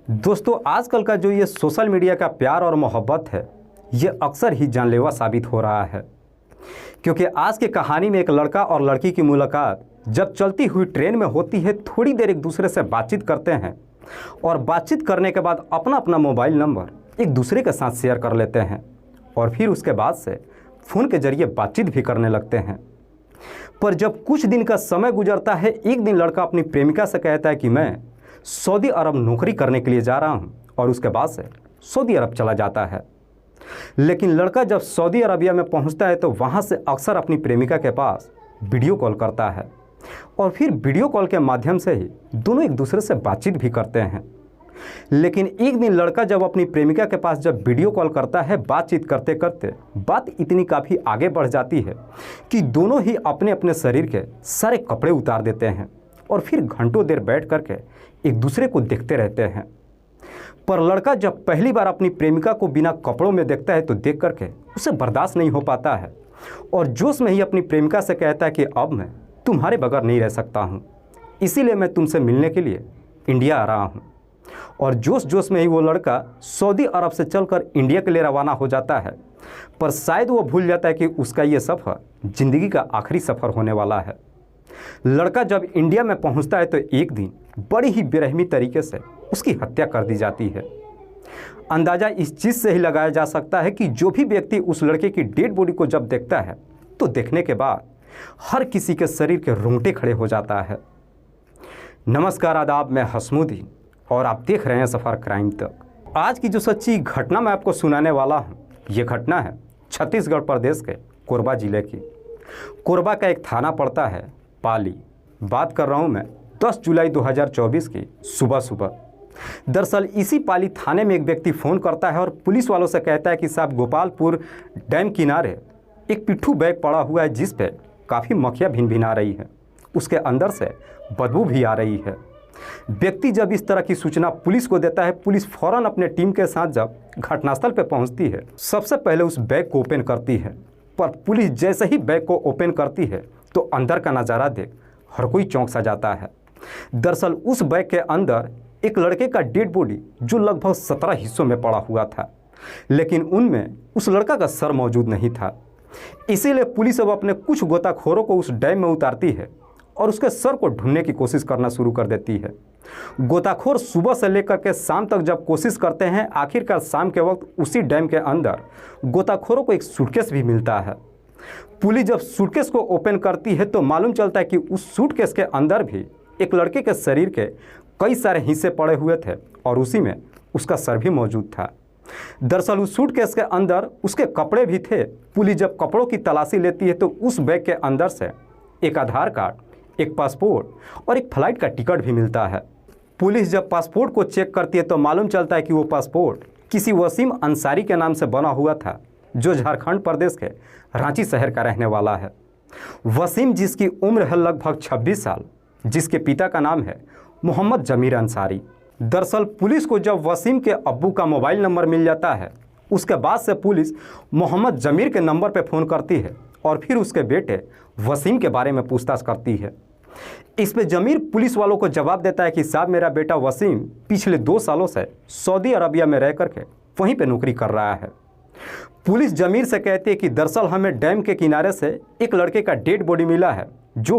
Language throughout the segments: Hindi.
दोस्तों, आजकल का जो ये सोशल मीडिया का प्यार और मोहब्बत है, ये अक्सर ही जानलेवा साबित हो रहा है। क्योंकि आज की कहानी में एक लड़का और लड़की की मुलाकात जब चलती हुई ट्रेन में होती है, थोड़ी देर एक दूसरे से बातचीत करते हैं और बातचीत करने के बाद अपना अपना मोबाइल नंबर एक दूसरे के साथ शेयर कर लेते हैं और फिर उसके बाद से फ़ोन के जरिए बातचीत भी करने लगते हैं। पर जब कुछ दिन का समय गुजरता है, एक दिन लड़का अपनी प्रेमिका से कहता है कि मैं सऊदी अरब नौकरी करने के लिए जा रहा हूं, और उसके बाद से सऊदी अरब चला जाता है। लेकिन लड़का जब सऊदी अरबिया में पहुंचता है तो वहां से अक्सर अपनी प्रेमिका के पास वीडियो कॉल करता है और फिर वीडियो कॉल के माध्यम से ही दोनों एक दूसरे से बातचीत भी करते हैं। लेकिन एक दिन लड़का जब अपनी प्रेमिका के पास जब वीडियो कॉल करता है, बातचीत करते करते बात इतनी काफ़ी आगे बढ़ जाती है कि दोनों ही अपने अपने शरीर के सारे कपड़े उतार देते हैं और फिर घंटों देर बैठ करके एक दूसरे को देखते रहते हैं। पर लड़का जब पहली बार अपनी प्रेमिका को बिना कपड़ों में देखता है तो देख करके उसे बर्दाश्त नहीं हो पाता है और जोश में ही अपनी प्रेमिका से कहता है कि अब मैं तुम्हारे बगैर नहीं रह सकता हूँ, इसीलिए मैं तुमसे मिलने के लिए इंडिया आ रहा हूँ। और जोश जोश में ही वो लड़का सऊदी अरब से चलकर इंडिया के लिए रवाना हो जाता है। पर शायद वो भूल जाता है कि उसका ये सफ़र ज़िंदगी का आखिरी सफ़र होने वाला है। लड़का जब इंडिया में पहुंचता है तो एक दिन बड़ी ही बेरहमी तरीके से उसकी हत्या कर दी जाती है। अंदाज़ा इस चीज़ से ही लगाया जा सकता है कि जो भी व्यक्ति उस लड़के की डेड बॉडी को जब देखता है तो देखने के बाद हर किसी के शरीर के रोंगटे खड़े हो जाता है। नमस्कार, आदाब, मैं हसमुद्दीन और आप देख रहे हैं सफ़र क्राइम तक। आज की जो सच्ची घटना मैं आपको सुनाने वाला हूँ, ये घटना है छत्तीसगढ़ प्रदेश के कोरबा ज़िले की। कोरबा का एक थाना पड़ता है पाली। बात कर रहा हूँ मैं 10 जुलाई 2024 की सुबह। दरअसल इसी पाली थाने में एक व्यक्ति फ़ोन करता है और पुलिस वालों से कहता है कि साहब, गोपालपुर डैम किनारे एक पिट्ठू बैग पड़ा हुआ है जिस पे काफ़ी मक्खियाँ भिन आ रही है, उसके अंदर से बदबू भी आ रही है। व्यक्ति जब इस तरह की सूचना पुलिस को देता है, पुलिस फ़ौरन अपने टीम के साथ जब घटनास्थल पर पहुँचती है, सबसे पहले उस बैग को ओपन करती है। पर पुलिस जैसे ही बैग को ओपन करती है तो अंदर का नज़ारा देख हर कोई चौंक सा जाता है। दरअसल उस बैग के अंदर एक लड़के का डेड बॉडी जो लगभग 17 हिस्सों में पड़ा हुआ था, लेकिन उनमें उस लड़का का सर मौजूद नहीं था। इसीलिए पुलिस अब अपने कुछ गोताखोरों को उस डैम में उतारती है और उसके सर को ढूंढने की कोशिश करना शुरू कर देती है। गोताखोर सुबह से लेकर के शाम तक जब कोशिश करते हैं, आखिरकार शाम के वक्त उसी डैम के अंदर गोताखोरों को एक सूटकेस भी मिलता है। पुलिस जब सूटकेस को ओपन करती है तो मालूम चलता है कि उस सूटकेस के अंदर भी एक लड़के के शरीर के कई सारे हिस्से पड़े हुए थे और उसी में उसका सर भी मौजूद था। दरअसल उस सूटकेस के अंदर उसके कपड़े भी थे। पुलिस जब कपड़ों की तलाशी लेती है तो उस बैग के अंदर से एक आधार कार्ड, एक पासपोर्ट और एक फ्लाइट का टिकट भी मिलता है। पुलिस जब पासपोर्ट को चेक करती है तो मालूम चलता है कि वो पासपोर्ट किसी वसीम अंसारी के नाम से बना हुआ था, जो झारखंड प्रदेश के रांची शहर का रहने वाला है। वसीम, जिसकी उम्र है लगभग 26 साल, जिसके पिता का नाम है मोहम्मद जमीर अंसारी। दरअसल पुलिस को जब वसीम के अब्बू का मोबाइल नंबर मिल जाता है, उसके बाद से पुलिस मोहम्मद जमीर के नंबर पर फ़ोन करती है और फिर उसके बेटे वसीम के बारे में पूछताछ करती है। इस पे जमीर पुलिस वालों को जवाब देता है कि साहब, मेरा बेटा वसीम पिछले 2 सालों से सऊदी अरबिया में रह करके वहीं पे नौकरी कर रहा है। पुलिस जमीर से कहती है कि दरअसल हमें डैम के किनारे से एक लड़के का डेड बॉडी मिला है जो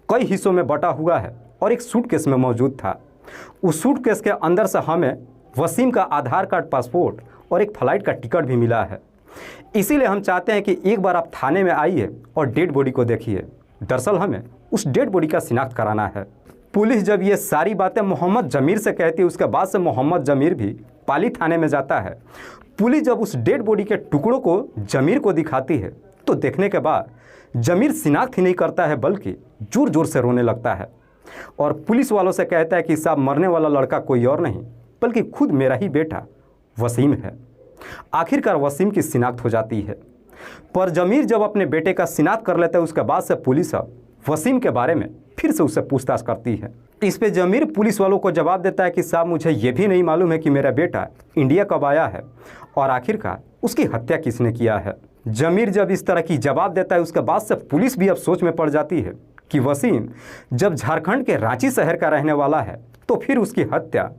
कई हिस्सों में बटा हुआ है और एक सूटकेस में मौजूद था। उस सूटकेस के अंदर से हमें वसीम का आधार कार्ड, पासपोर्ट और एक फ्लाइट का टिकट भी मिला है। इसीलिए हम चाहते हैं कि एक बार आप थाने में आइए और डेड बॉडी को देखिए। दरअसल हमें उस डेड बॉडी का शिनाख्त कराना है। पुलिस जब ये सारी बातें मोहम्मद जमीर से कहती है, उसके बाद से मोहम्मद जमीर भी पाली थाने में जाता है। पुलिस जब उस डेड बॉडी के टुकड़ों को जमीर को दिखाती है तो देखने के बाद जमीर शिनाख्त ही नहीं करता है बल्कि जोर जोर से रोने लगता है और पुलिस वालों से कहता है कि साहब, मरने वाला लड़का कोई और नहीं बल्कि खुद मेरा ही बेटा वसीम है। आखिरकार वसीम की शिनाख्त हो जाती है। पर जमीर जब अपने बेटे का शिनाख्त कर लेता है, उसके बाद से पुलिस अब वसीम के बारे में फिर से उससे पूछताछ करती है। इस पे जमीर पुलिस वालों को जवाब देता है कि साहब, मुझे ये भी नहीं मालूम है कि मेरा बेटा इंडिया कब आया है और आखिरकार उसकी हत्या किसने किया है। जमीर जब इस तरह की जवाब देता है, उसके बाद से पुलिस भी अब सोच में पड़ जाती है कि वसीम जब झारखंड के रांची शहर का रहने वाला है तो फिर उसकी हत्या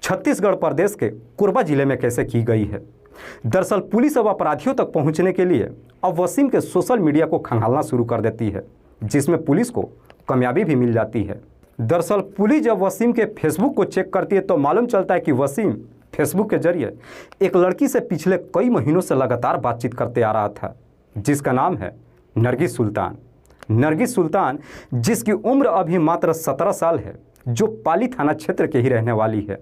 छत्तीसगढ़ प्रदेश के कोरबा जिले में कैसे की गई है। दरअसल पुलिस अब अपराधियों तक पहुंचने के लिए अब वसीम के सोशल मीडिया को खंगालना शुरू कर देती है, जिसमें पुलिस को कामयाबी भी मिल जाती है। दरअसल पुलिस जब वसीम के फेसबुक को चेक करती है तो मालूम चलता है कि वसीम फेसबुक के जरिए एक लड़की से पिछले कई महीनों से लगातार बातचीत करते आ रहा था, जिसका नाम है नरगिस सुल्तान। नरगिस सुल्तान, जिसकी उम्र अभी मात्र 17 साल है, जो पाली थाना क्षेत्र के ही रहने वाली है।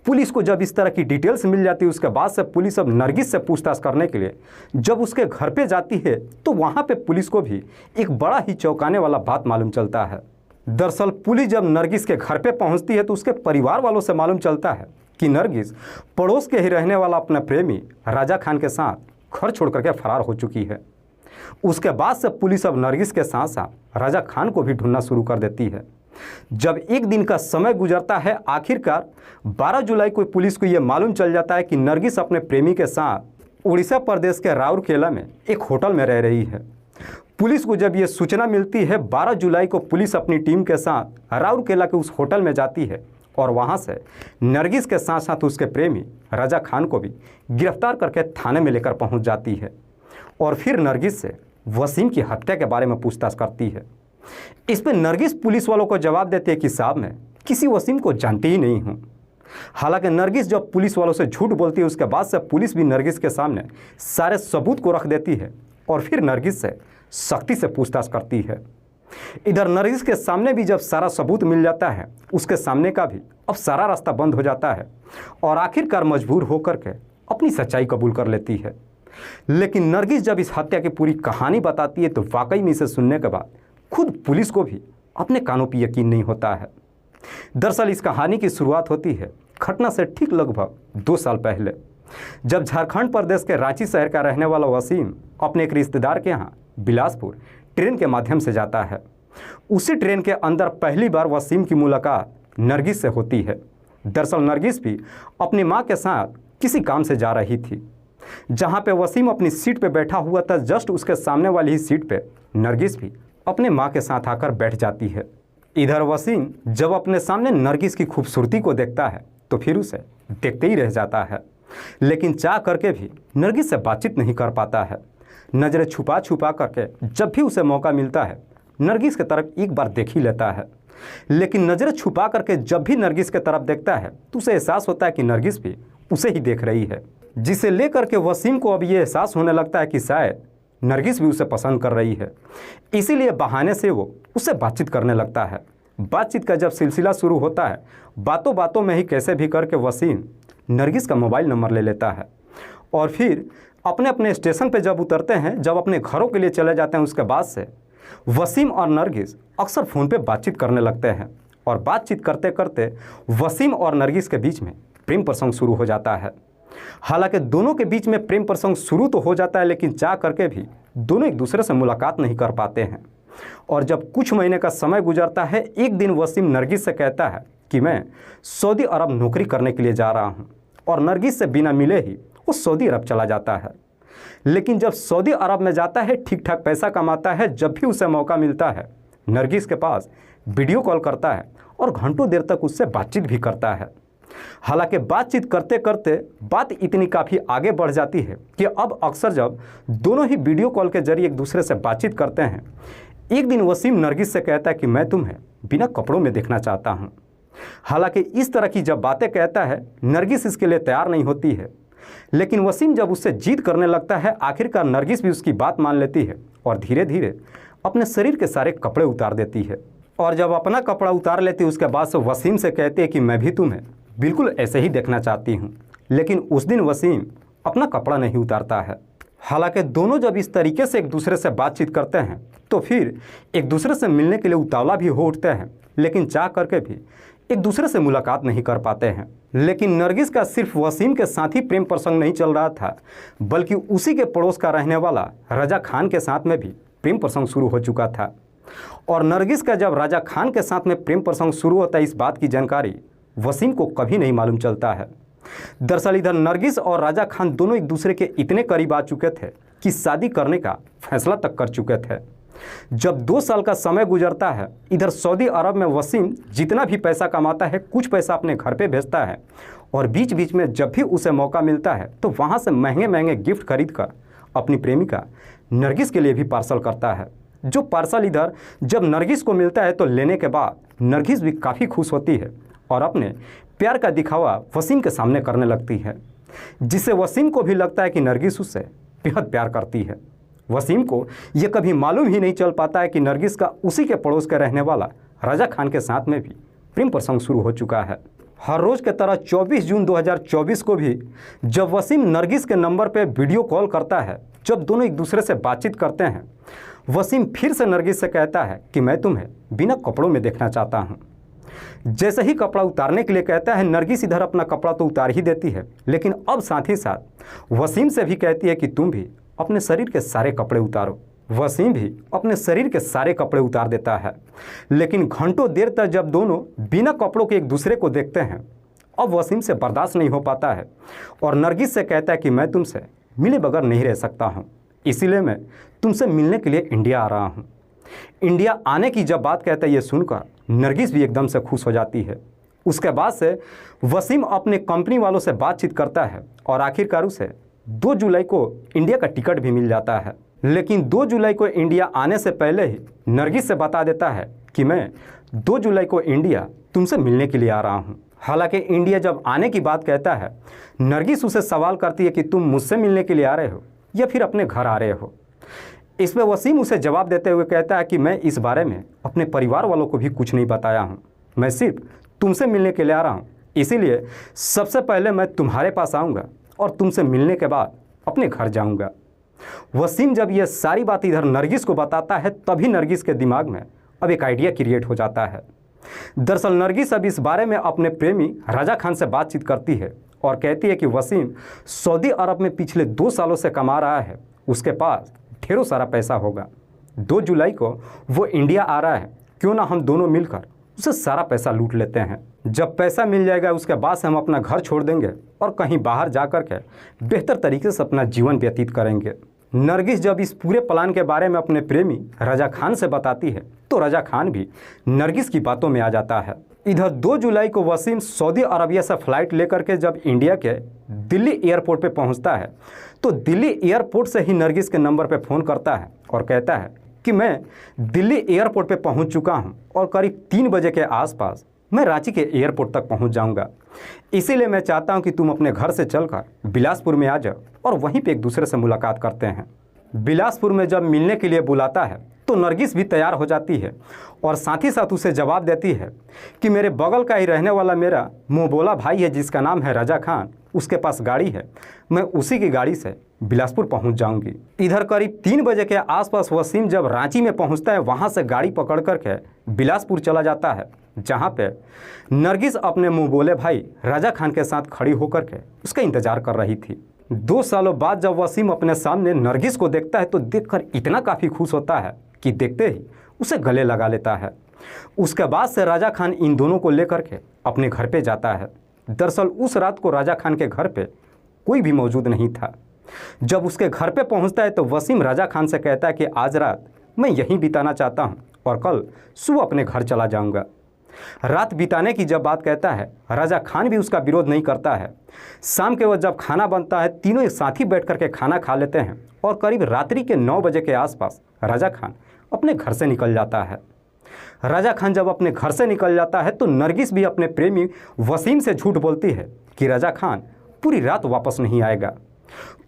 पुलिस को जब इस तरह की डिटेल्स मिल जाती है, उसके बाद से पुलिस अब नरगिस से पूछताछ करने के लिए जब उसके घर पे जाती है तो वहाँ पे पुलिस को भी एक बड़ा ही चौंकाने वाला बात मालूम चलता है। दरअसल पुलिस जब नरगिस के घर पे पहुँचती है तो उसके परिवार वालों से मालूम चलता है कि नरगिस पड़ोस के ही रहने वाला अपना प्रेमी राजा खान के साथ घर छोड़ करके फरार हो चुकी है। उसके बाद से पुलिस अब नरगिस के साथ साथ राजा खान को भी ढूंढना शुरू कर देती है। जब एक दिन का समय गुजरता है, आखिरकार 12 जुलाई को पुलिस को यह मालूम चल जाता है कि नरगिस अपने प्रेमी के साथ उड़ीसा प्रदेश के राउरकेला में एक होटल में रह रही है। पुलिस को जब यह सूचना मिलती है, 12 जुलाई को पुलिस अपनी टीम के साथ राउरकेला के उस होटल में जाती है और वहां से नरगिस के साथ साथ उसके प्रेमी राजा खान को भी गिरफ्तार करके थाने में लेकर पहुंच जाती है और फिर नरगिस से वसीम की हत्या के बारे में पूछताछ करती है। इस पर नरगिस पुलिस वालों को जवाब देती है कि साहब, मैं किसी वसीम को जानती ही नहीं हूँ। हालांकि नरगिस जब पुलिस वालों से झूठ बोलती है, उसके बाद से पुलिस भी नरगिस के सामने सारे सबूत को रख देती है और फिर नरगिस से सख्ती से पूछताछ करती है। इधर नरगिस के सामने भी जब सारा सबूत मिल जाता है, उसके सामने का भी अब सारा रास्ता बंद हो जाता है और आखिरकार मजबूर होकर के अपनी सच्चाई कबूल कर लेती है। लेकिन नरगिस जब इस हत्या की पूरी कहानी बताती है तो वाकई में इसे सुनने के बाद खुद पुलिस को भी अपने कानों पर यकीन नहीं होता है। दरअसल इस कहानी की शुरुआत होती है घटना से ठीक लगभग 2 साल पहले, जब झारखंड प्रदेश के रांची शहर का रहने वाला वसीम अपने एक रिश्तेदार के यहाँ बिलासपुर ट्रेन के माध्यम से जाता है। उसी ट्रेन के अंदर पहली बार वसीम की मुलाकात नरगिस से होती है। दरअसल नरगिस भी अपनी मां के साथ किसी काम से जा रही थी। जहां पे वसीम अपनी सीट पे बैठा हुआ था, जस्ट उसके सामने वाली ही सीट पे नरगिस भी अपने मां के साथ आकर बैठ जाती है। इधर वसीम जब अपने सामने नरगिस की खूबसूरती को देखता है तो फिर उसे देखते ही रह जाता है, लेकिन चाह करके भी नरगिस से बातचीत नहीं कर पाता है। नज़रें छुपा छुपा करके जब भी उसे मौका मिलता है नरगिस की तरफ एक बार देख ही लेता है, लेकिन नज़रें छुपा करके जब भी नरगिस की तरफ देखता है तो उसे एहसास होता है कि नरगिस भी उसे ही देख रही है, जिसे लेकर के वसीम को अब ये एहसास होने लगता है कि शायद नरगिस भी उसे पसंद कर रही है। इसीलिए बहाने से वो उससे बातचीत करने लगता है। बातचीत का जब सिलसिला शुरू होता है, बातों बातों में ही कैसे भी करके वसीम नरगिस का मोबाइल नंबर ले लेता है और फिर अपने अपने स्टेशन पे जब उतरते हैं, जब अपने घरों के लिए चले जाते हैं, उसके बाद से वसीम और नरगिस अक्सर फ़ोन पे बातचीत करने लगते हैं और बातचीत करते करते वसीम और नरगिस के बीच में प्रेम प्रसंग शुरू हो जाता है। हालांकि दोनों के बीच में प्रेम प्रसंग शुरू तो हो जाता है, लेकिन चाह करके भी दोनों एक दूसरे से मुलाकात नहीं कर पाते हैं। और जब कुछ महीने का समय गुजरता है, एक दिन वसीम नरगिस से कहता है कि मैं सऊदी अरब नौकरी करने के लिए जा रहा हूँ, और नरगिस से बिना मिले ही वो सऊदी अरब चला जाता है। लेकिन जब सऊदी अरब में जाता है, ठीक ठाक पैसा कमाता है, जब भी उसे मौका मिलता है नरगिस के पास वीडियो कॉल करता है और घंटों देर तक उससे बातचीत भी करता है। हालांकि बातचीत करते करते बात इतनी काफ़ी आगे बढ़ जाती है कि अब अक्सर जब दोनों ही वीडियो कॉल के जरिए एक दूसरे से बातचीत करते हैं, एक दिन वसीम नरगिस से कहता है कि मैं तुम्हें बिना कपड़ों में देखना चाहता हूँ। हालांकि इस तरह की जब बातें कहता है, नरगिस इसके लिए तैयार नहीं होती है, लेकिन वसीम जब उससे जिद करने लगता है, आखिरकार नरगिस भी उसकी बात मान लेती है और धीरे धीरे अपने शरीर के सारे कपड़े उतार देती है। और जब अपना कपड़ा उतार लेती है, उसके बाद से वसीम से कहती है कि मैं भी तुम्हें बिल्कुल ऐसे ही देखना चाहती हूँ। लेकिन उस दिन वसीम अपना कपड़ा नहीं उतारता है। हालांकि दोनों जब इस तरीके से एक दूसरे से बातचीत करते हैं तो फिर एक दूसरे से मिलने के लिए उतावला भी हो उठते हैं, लेकिन चाह करके भी एक दूसरे से मुलाकात नहीं कर पाते हैं। लेकिन नरगिस का सिर्फ वसीम के साथ ही प्रेम प्रसंग नहीं चल रहा था, बल्कि उसी के पड़ोस का रहने वाला राजा खान के साथ में भी प्रेम प्रसंग शुरू हो चुका था। और नरगिस का जब राजा खान के साथ में प्रेम प्रसंग शुरू होता है, इस बात की जानकारी वसीम को कभी नहीं मालूम चलता है। दरअसल इधर नरगिस और राजा खान दोनों एक दूसरे के इतने करीब आ चुके थे कि शादी करने का फैसला तक कर चुके थे। जब 2 साल का समय गुजरता है, इधर सऊदी अरब में वसीम जितना भी पैसा कमाता है कुछ पैसा अपने घर पे भेजता है और बीच बीच में जब भी उसे मौका मिलता है तो वहाँ से महंगे महंगे गिफ्ट खरीद कर अपनी प्रेमिका नरगिस के लिए भी पार्सल करता है। जो पार्सल इधर जब नरगिस को मिलता है तो लेने के बाद नरगिस भी काफ़ी खुश होती है और अपने प्यार का दिखावा वसीम के सामने करने लगती है, जिससे वसीम को भी लगता है कि नरगिस उससे बेहद प्यार करती है। वसीम को यह कभी मालूम ही नहीं चल पाता है कि नरगिस का उसी के पड़ोस के रहने वाला रजा खान के साथ में भी प्रेम प्रसंग शुरू हो चुका है। हर रोज़ के तरह 24 जून 2024 को भी जब वसीम नरगिस के नंबर पर वीडियो कॉल करता है, जब दोनों एक दूसरे से बातचीत करते हैं, वसीम फिर से नरगिस से कहता है कि मैं तुम्हें बिना कपड़ों में देखना चाहता हूँ। जैसे ही कपड़ा उतारने के लिए कहता है, नरगिस इधर अपना कपड़ा तो उतार ही देती है, लेकिन अब साथ ही साथ वसीम से भी कहती है कि तुम भी अपने शरीर के सारे कपड़े उतारो। वसीम भी अपने शरीर के सारे कपड़े उतार देता है, लेकिन घंटों देर तक जब दोनों बिना कपड़ों के एक दूसरे को देखते हैं, अब वसीम से बर्दाश्त नहीं हो पाता है और नरगिस से कहता है कि मैं तुमसे मिले बगैर नहीं रह सकता हूँ, इसीलिए मैं तुमसे मिलने के लिए इंडिया आ रहा हूँ। इंडिया आने की जब बात कहता है, ये सुनकर नरगिस भी एकदम से खुश हो जाती है। उसके बाद से वसीम अपने कंपनी वालों से बातचीत करता है और आखिरकार उसे 2 जुलाई को इंडिया का टिकट भी मिल जाता है। लेकिन 2 जुलाई को इंडिया आने से पहले ही नरगिस से बता देता है कि मैं 2 जुलाई को इंडिया तुमसे मिलने के लिए आ रहा हूँ। हालांकि इंडिया जब आने की बात कहता है, नरगिस उसे सवाल करती है कि तुम मुझसे मिलने के लिए आ रहे हो या फिर अपने घर आ रहे हो। इस पर वसीम उसे जवाब देते हुए कहता है कि मैं इस बारे में अपने परिवार वालों को भी कुछ नहीं बताया हूँ, मैं सिर्फ तुमसे मिलने के लिए आ रहा हूँ, इसीलिए सबसे पहले मैं तुम्हारे पास आऊँगा और तुमसे मिलने के बाद अपने घर जाऊँगा। वसीम जब यह सारी बात इधर नरगिस को बताता है, तभी नरगिस के दिमाग में अब एक आइडिया क्रिएट हो जाता है। दरअसल नरगिस अब इस बारे में अपने प्रेमी रजा खान से बातचीत करती है और कहती है कि वसीम सऊदी अरब में पिछले 2 सालों से कमा रहा है, उसके पास ढेरों सारा पैसा होगा। 2 जुलाई को वो इंडिया आ रहा है, क्यों ना हम दोनों मिलकर उसे सारा पैसा लूट लेते हैं। जब पैसा मिल जाएगा उसके बाद से हम अपना घर छोड़ देंगे और कहीं बाहर जा कर के बेहतर तरीके से अपना जीवन व्यतीत करेंगे। नरगिस जब इस पूरे प्लान के बारे में अपने प्रेमी रजा खान से बताती है तो रजा खान भी नरगिस की बातों में आ जाता है। इधर 2 जुलाई को वसीम सऊदी अरबिया से फ्लाइट लेकर के जब इंडिया के दिल्ली एयरपोर्ट पे पहुंचता है तो दिल्ली एयरपोर्ट से ही नरगिस के नंबर पे फ़ोन करता है और कहता है कि मैं दिल्ली एयरपोर्ट पे पहुंच चुका हूं और करीब 3 बजे के आसपास मैं रांची के एयरपोर्ट तक पहुंच जाऊंगा, इसीलिए मैं चाहता हूं कि तुम अपने घर से चलकर बिलासपुर में आ जाओ और वहीं पे एक दूसरे से मुलाकात करते हैं। बिलासपुर में जब मिलने के लिए बुलाता है तो नरगिस भी तैयार हो जाती है और साथ ही साथ उसे जवाब देती है कि मेरे बगल का ही रहने वाला मेरा मुँह बोला भाई है जिसका नाम है रजा खान, उसके पास गाड़ी है, मैं उसी की गाड़ी से बिलासपुर पहुंच जाऊंगी। इधर करीब 3 बजे के आसपास वसीम जब रांची में पहुंचता है, वहां से गाड़ी पकड़ करके बिलासपुर चला जाता है, जहां पे नरगिस अपने मुँह बोले भाई रजा खान के साथ खड़ी होकर के उसका इंतजार कर रही थी। 2 सालों बाद जब वसीम अपने सामने नरगिस को देखता है तो देखकर इतना काफ़ी खुश होता है कि देखते ही उसे गले लगा लेता है। उसके बाद से राजा खान इन दोनों को लेकर के अपने घर पे जाता है। दरअसल उस रात को राजा खान के घर पे कोई भी मौजूद नहीं था। जब उसके घर पे पहुंचता है तो वसीम राजा खान से कहता है कि आज रात मैं यहीं बिताना चाहता हूं और कल सुबह अपने घर चला जाऊंगा। रात बिताने की जब बात कहता है, राजा खान भी उसका विरोध नहीं करता है। शाम के वक्त जब खाना बनता है, तीनों एक साथ ही बैठ करके खाना खा लेते हैं और करीब रात्रि के 9 बजे के आसपास राजा खान अपने घर से निकल जाता है। राजा खान जब अपने घर से निकल जाता है तो नरगिस भी अपने प्रेमी वसीम से झूठ बोलती है कि राजा खान पूरी रात वापस नहीं आएगा।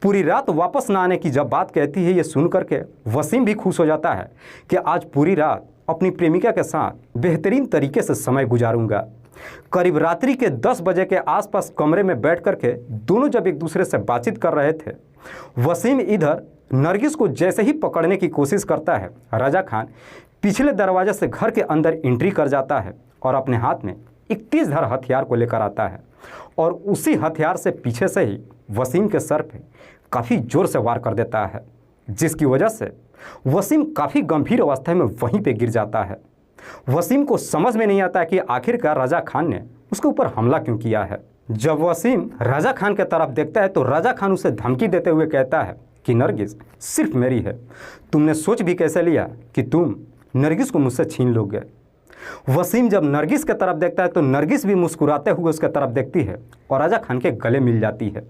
पूरी रात वापस ना आने की जब बात कहती है, ये सुन करके वसीम भी खुश हो जाता है कि आज पूरी रात अपनी प्रेमिका के साथ बेहतरीन तरीके से समय गुजारूंगा। करीब रात्रि के 10 बजे के आसपास कमरे में बैठ करके दोनों जब एक दूसरे से बातचीत कर रहे थे, वसीम इधर नरगिस को जैसे ही पकड़ने की कोशिश करता है, राजा खान पिछले दरवाजे से घर के अंदर एंट्री कर जाता है और अपने हाथ में एक तेज़धार हथियार को लेकर आता है और उसी हथियार से पीछे से ही वसीम के सर पे काफ़ी ज़ोर से वार कर देता है, जिसकी वजह से वसीम काफ़ी गंभीर अवस्था में वहीं पे गिर जाता है। वसीम को समझ में नहीं आता कि आखिरकार राजा खान ने उसके ऊपर हमला क्यों किया है। जब वसीम राजा खान की तरफ देखता है तो राजा खान उसे धमकी देते हुए कहता है कि नरगिस सिर्फ मेरी है। तुमने सोच भी कैसे लिया कि तुम नरगिस को मुझसे छीन लोगे। वसीम जब नरगिस की तरफ देखता है तो नरगिस भी मुस्कुराते हुए उसकी तरफ देखती है और राजा खान के गले मिल जाती है,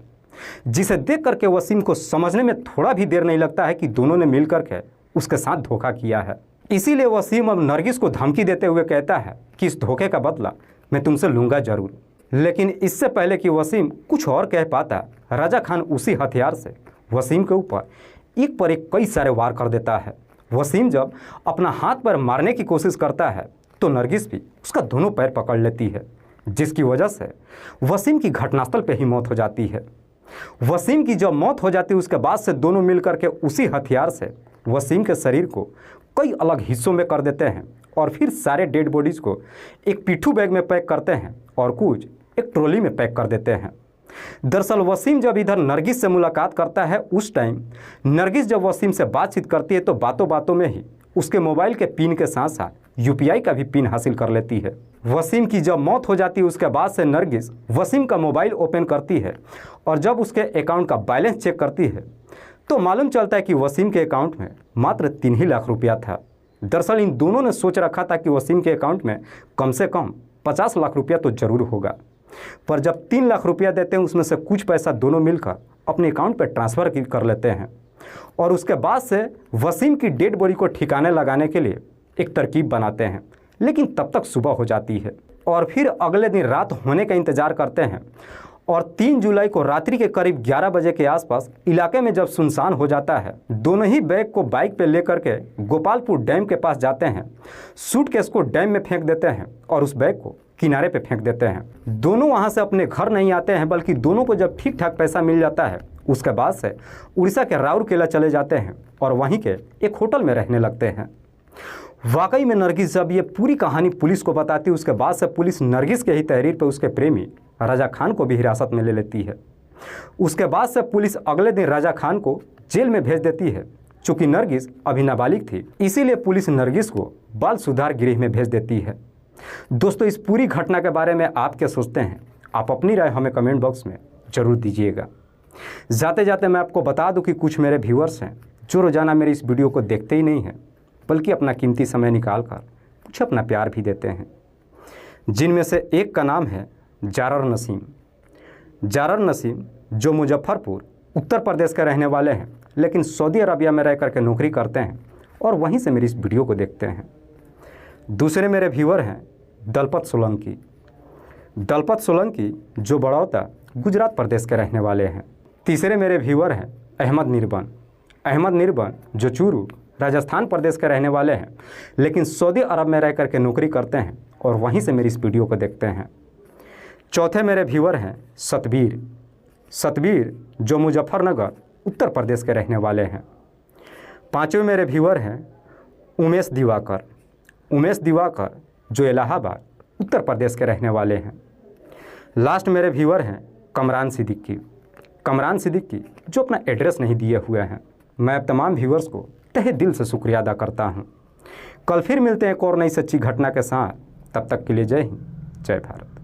जिसे देख करके वसीम को समझने में थोड़ा भी देर नहीं लगता है कि दोनों ने मिल करके उसके साथ धोखा किया है। इसीलिए वसीम अब नरगिस को धमकी देते हुए कहता है कि इस धोखे का बदला मैं तुमसे लूँगा जरूर। लेकिन इससे पहले कि वसीम कुछ और कह पाता, राजा खान उसी हथियार से वसीम के ऊपर एक पर एक कई सारे वार कर देता है। वसीम जब अपना हाथ पर मारने की कोशिश करता है तो नरगिस भी उसका दोनों पैर पकड़ लेती है, जिसकी वजह से वसीम की घटनास्थल पर ही मौत हो जाती है। वसीम की जब मौत हो जाती है उसके बाद से दोनों मिलकर के उसी हथियार से वसीम के शरीर को कई अलग हिस्सों में कर देते हैं और फिर सारे डेड बॉडीज़ को एक पिट्ठू बैग में पैक करते हैं और कुछ एक ट्रॉली में पैक कर देते हैं। दरअसल वसीम जब इधर नरगिस से मुलाकात करता है उस टाइम नरगिस जब वसीम से बातचीत करती है तो बातों बातों में ही उसके मोबाइल के पिन के साथ साथ यूपीआई का भी पिन हासिल कर लेती है। वसीम की जब मौत हो जाती है उसके बाद से नरगिस वसीम का मोबाइल ओपन करती है और जब उसके अकाउंट का बैलेंस चेक करती है तो मालूम चलता है कि वसीम के अकाउंट में मात्र 3 ही लाख रुपया था। दरअसल इन दोनों ने सोच रखा था कि वसीम के अकाउंट में कम से कम 50 लाख रुपया तो जरूर होगा, पर जब 3 लाख रुपया देते हैं उसमें से कुछ पैसा दोनों मिलकर अपने अकाउंट पर ट्रांसफ़र कर लेते हैं और उसके बाद से वसीम की डेड बॉडी को ठिकाने लगाने के लिए एक तरकीब बनाते हैं। लेकिन तब तक सुबह हो जाती है और फिर अगले दिन रात होने का इंतज़ार करते हैं और 3 जुलाई को रात्रि के करीब 11 बजे के आसपास इलाके में जब सुनसान हो जाता है दोनों ही बैग को बाइक पे लेकर के गोपालपुर डैम के पास जाते हैं, सूटकेस को डैम में फेंक देते हैं और उस बैग को किनारे पे फेंक देते हैं। दोनों वहाँ से अपने घर नहीं आते हैं बल्कि दोनों को जब ठीक ठाक पैसा मिल जाता है उसके बाद से उड़ीसा के राउरकेला चले जाते हैं और वहीं के एक होटल में रहने लगते हैं। वाकई में नरगिस जब ये पूरी कहानी पुलिस को बताती है उसके बाद से पुलिस नरगिस के ही तहरीर पर उसके प्रेमी राजा खान को भी हिरासत में ले लेती है। उसके बाद से पुलिस अगले दिन राजा खान को जेल में भेज देती है। चूँकि नरगिस अभी नाबालिग थी इसीलिए पुलिस नरगिस को बाल सुधार गृह में भेज देती है। दोस्तों इस पूरी घटना के बारे में आप क्या सोचते हैं? आप अपनी राय हमें कमेंट बॉक्स में ज़रूर दीजिएगा। जाते जाते मैं आपको बता दूं कि कुछ मेरे व्यूअर्स हैं जो रोज़ाना मेरी इस वीडियो को देखते ही नहीं हैं बल्कि अपना कीमती समय निकाल कर कुछ अपना प्यार भी देते हैं, जिनमें से एक का नाम है जारर नसीम। जारर नसीम जो मुजफ्फरपुर उत्तर प्रदेश के रहने वाले हैं लेकिन सऊदी अरबिया में रह करके नौकरी करते हैं और वहीं से मेरी इस वीडियो को देखते हैं। दूसरे मेरे व्यूअर हैं दलपत सोलंकी। दलपत सोलंकी जो बड़ौदा गुजरात प्रदेश के रहने वाले हैं। तीसरे मेरे व्यूअर हैं अहमद निर्बन। अहमद निर्बन जो चूरू राजस्थान प्रदेश के रहने वाले हैं लेकिन सऊदी अरब में रह करके नौकरी करते हैं और वहीं से मेरी इस वीडियो को देखते हैं। चौथे मेरे व्यूअर हैं सतबीर। सतबीर जो मुजफ्फरनगर उत्तर प्रदेश के रहने वाले हैं। पांचवें मेरे व्यूअर हैं उमेश दिवाकर। उमेश दिवाकर जो इलाहाबाद उत्तर प्रदेश के रहने वाले हैं। लास्ट मेरे व्यूअर हैं कमरान सिद्दीकी। कमरान सिद्दीकी जो अपना एड्रेस नहीं दिए हुए हैं। मैं तमाम व्यूअर्स को तहे दिल से शुक्रिया अदा करता हूं। कल फिर मिलते हैं एक और नई सच्ची घटना के साथ। तब तक के लिए जय हिंद, जय भारत।